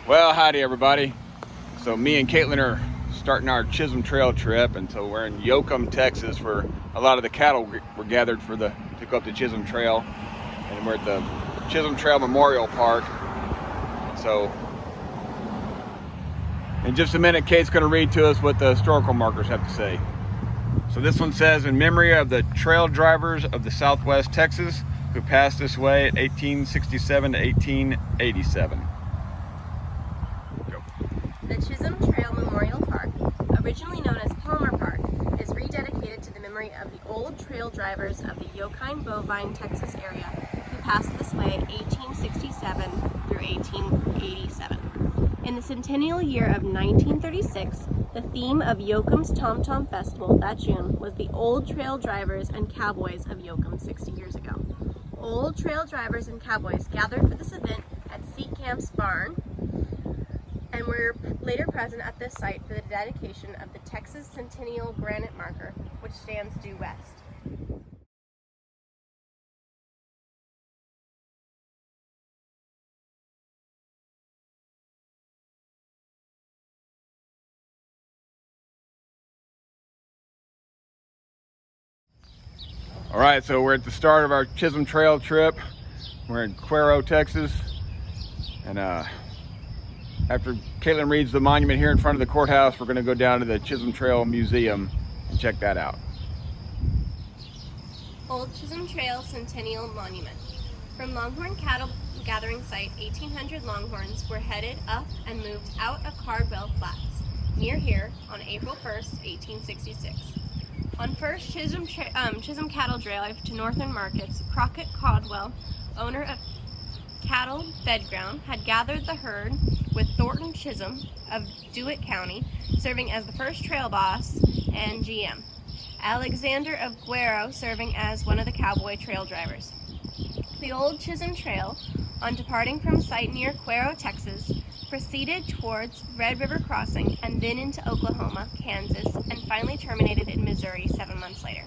Well, howdy everybody. So me and Caitlin are starting our Chisholm Trail trip, and so we're in Yoakum, Texas, where a lot of the cattle were gathered to go up the Chisholm Trail, and we're at the Chisholm Trail Memorial Park. So in just a minute, Kate's going to read to us what the historical markers have to say. So this one says, in memory of the trail drivers of the Southwest Texas who passed this way at 1867 to 1887. The Chisholm Trail Memorial Park, originally known as Palmer Park, is rededicated to the memory of the old trail drivers of the Yoakum Bovine, Texas area who passed this way 1867 through 1887. In the centennial year of 1936, the theme of Yoakum's Tom Tom Festival that June was the old trail drivers and cowboys of Yoakum 60 years ago. Old trail drivers and cowboys gathered for this event at Seat Camp's barn and were later present at this site for the dedication of the Texas Centennial Granite Marker, which stands due west. All right, so we're at the start of our Chisholm Trail trip. We're in Cuero, Texas, and after Caitlin reads the monument here in front of the courthouse, we're going to go down to the Chisholm Trail Museum and check that out. Old Chisholm Trail Centennial Monument. From Longhorn Cattle Gathering Site, 1,800 longhorns were headed up and moved out of Cardwell Flats, near here, on April 1st, 1866. On first Chisholm cattle drive to northern markets, Crockett Caldwell, owner of Cattle Bed Ground, had gathered the herd with Thornton Chisholm of DeWitt County serving as the first trail boss and GM. Alexander of Cuero serving as one of the cowboy trail drivers. The old Chisholm Trail, on departing from site near Cuero, Texas, proceeded towards Red River Crossing and then into Oklahoma, Kansas, and finally terminated in Missouri 7 months later.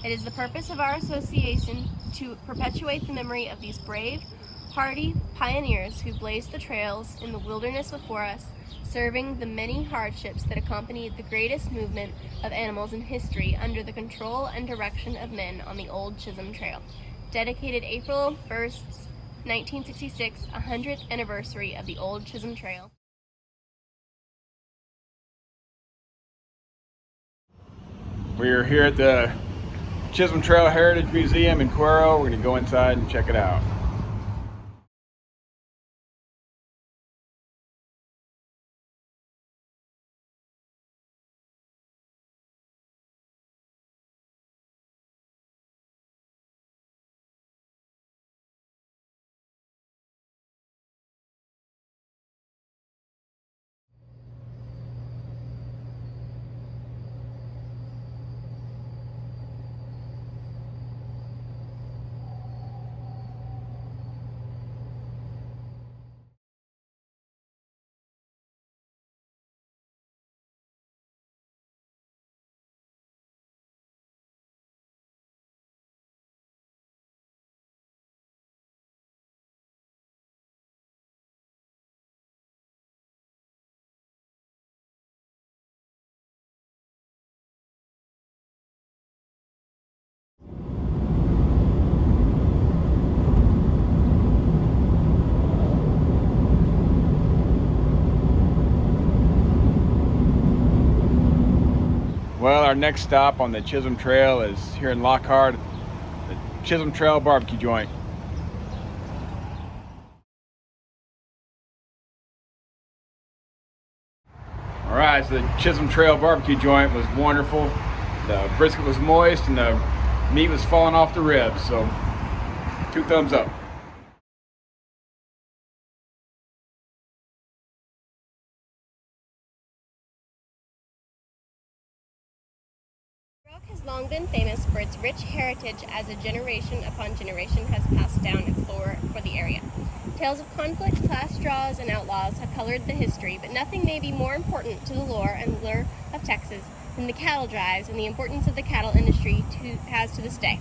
It is the purpose of our association to perpetuate the memory of these brave, hardy pioneers who blazed the trails in the wilderness before us, serving the many hardships that accompanied the greatest movement of animals in history under the control and direction of men on the old Chisholm Trail. Dedicated April 1st, 1966, 100th anniversary of the old Chisholm Trail. We are here at the Chisholm Trail Heritage Museum in Cuero. We're going to go inside and check it out. Well, our next stop on the Chisholm Trail is here in Lockhart, the Chisholm Trail barbecue joint. All right, so the Chisholm Trail barbecue joint was wonderful. The brisket was moist and the meat was falling off the ribs, so 2 thumbs up. Rock has long been famous for its rich heritage as a generation upon generation has passed down its lore for the area. Tales of conflict, class draws, and outlaws have colored the history, but nothing may be more important to the lore and lure of Texas than the cattle drives and the importance of the cattle industry has to this day.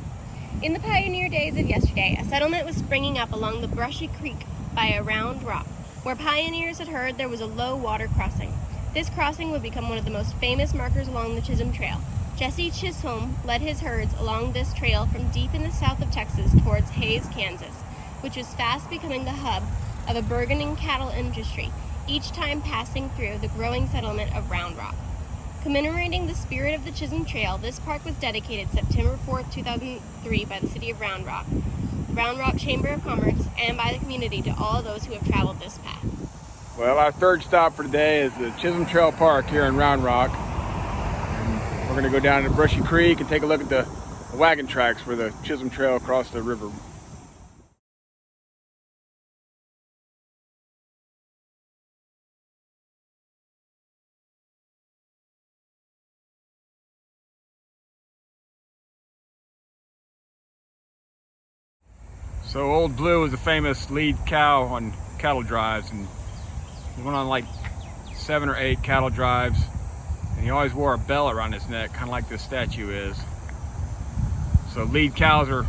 In the pioneer days of yesterday, a settlement was springing up along the brushy creek by a round rock. Where pioneers had heard there was a low water crossing. This crossing would become one of the most famous markers along the Chisholm Trail. Jesse Chisholm led his herds along this trail from deep in the south of Texas towards Hays, Kansas, which was fast becoming the hub of a burgeoning cattle industry, each time passing through the growing settlement of Round Rock. Commemorating the spirit of the Chisholm Trail, this park was dedicated September 4, 2003 by the City of Round Rock, Round Rock Chamber of Commerce, and by the community to all those who have traveled this path. Well, our third stop for today is the Chisholm Trail Park here in Round Rock. And we're going to go down to Brushy Creek and take a look at the wagon tracks where the Chisholm Trail crossed the river. So Old Blue was a famous lead cow on cattle drives, and he went on like 7 or 8 cattle drives, and he always wore a bell around his neck, kind of like this statue is. So lead cows were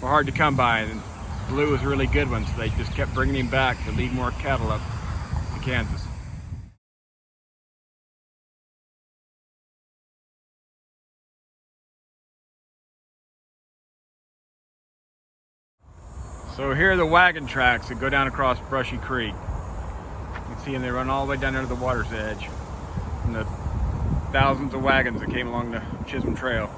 hard to come by, and Blue was a really good one, so they just kept bringing him back to lead more cattle up to Kansas. So here are the wagon tracks that go down across Brushy Creek. You can see them, they run all the way down there to the water's edge. And the thousands of wagons that came along the Chisholm Trail.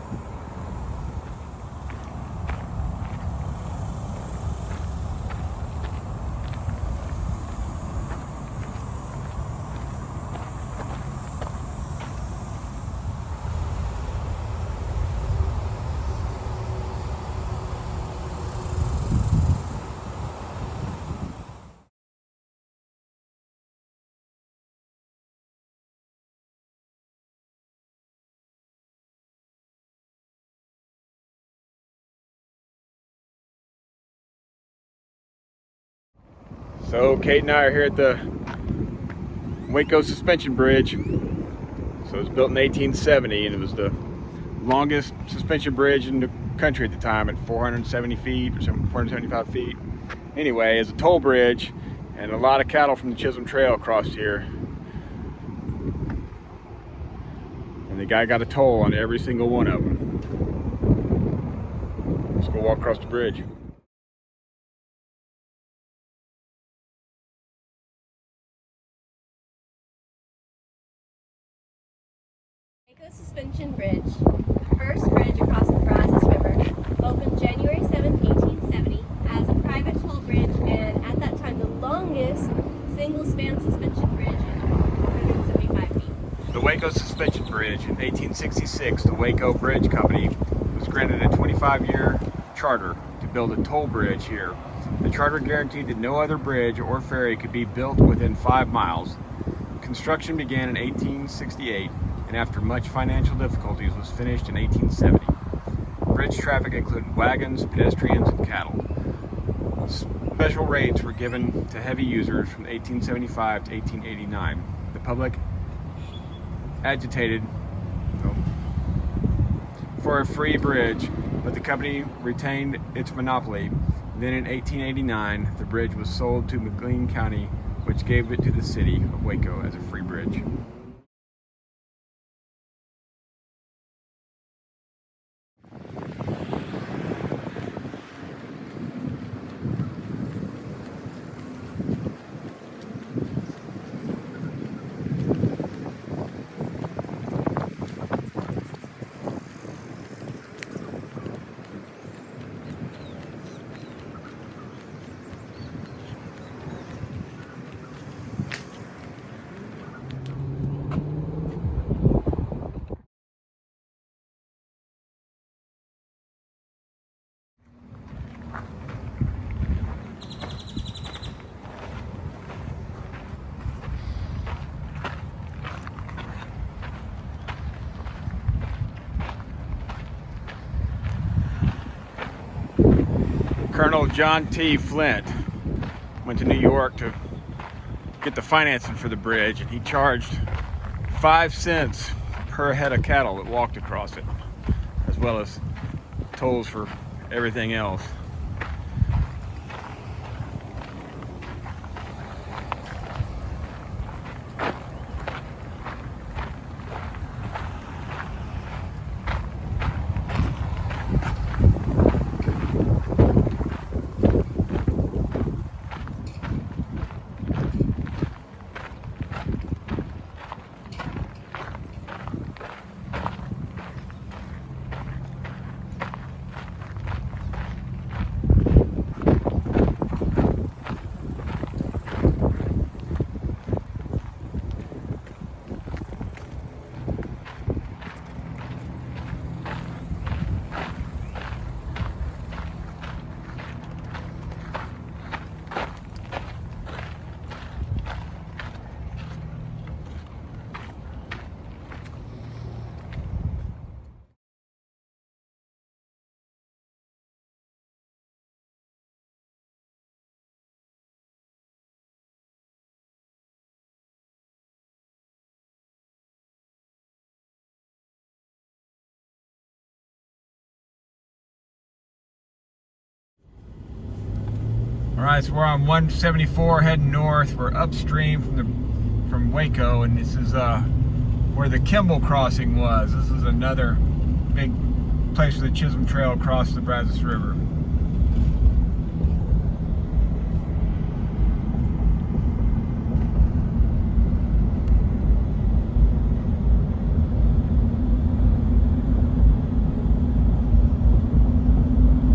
So Kate and I are here at the Waco Suspension Bridge. So it was built in 1870, and it was the longest suspension bridge in the country at the time at 470 feet or 475 feet. Anyway, it's a toll bridge, and a lot of cattle from the Chisholm Trail crossed here. And the guy got a toll on every single one of them. Let's go walk across the bridge. Waco Suspension Bridge, the first bridge across the Brazos River, opened January 7, 1870 as a private toll bridge, and at that time the longest single-span suspension bridge at 175 feet. The Waco Suspension Bridge in 1866, the Waco Bridge Company was granted a 25-year charter to build a toll bridge here. The charter guaranteed that no other bridge or ferry could be built within 5 miles. Construction began in 1868, and after much financial difficulties was finished in 1870. Bridge traffic included wagons, pedestrians, and cattle. Special rates were given to heavy users from 1875 to 1889. The public agitated for a free bridge, but the company retained its monopoly. Then in 1889, the bridge was sold to McLean County, which gave it to the city of Waco as a free bridge. Colonel John T. Flint went to New York to get the financing for the bridge, and he charged 5 cents per head of cattle that walked across it, as well as tolls for everything else. All right, so we're on 174 heading north. We're upstream from Waco, and this is where the Kimball crossing was. This is another big place where the Chisholm Trail crossed the Brazos River.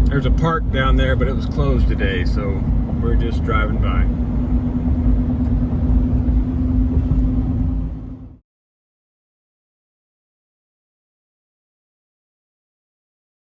There's a park down there, but it was closed today, so we're just driving by.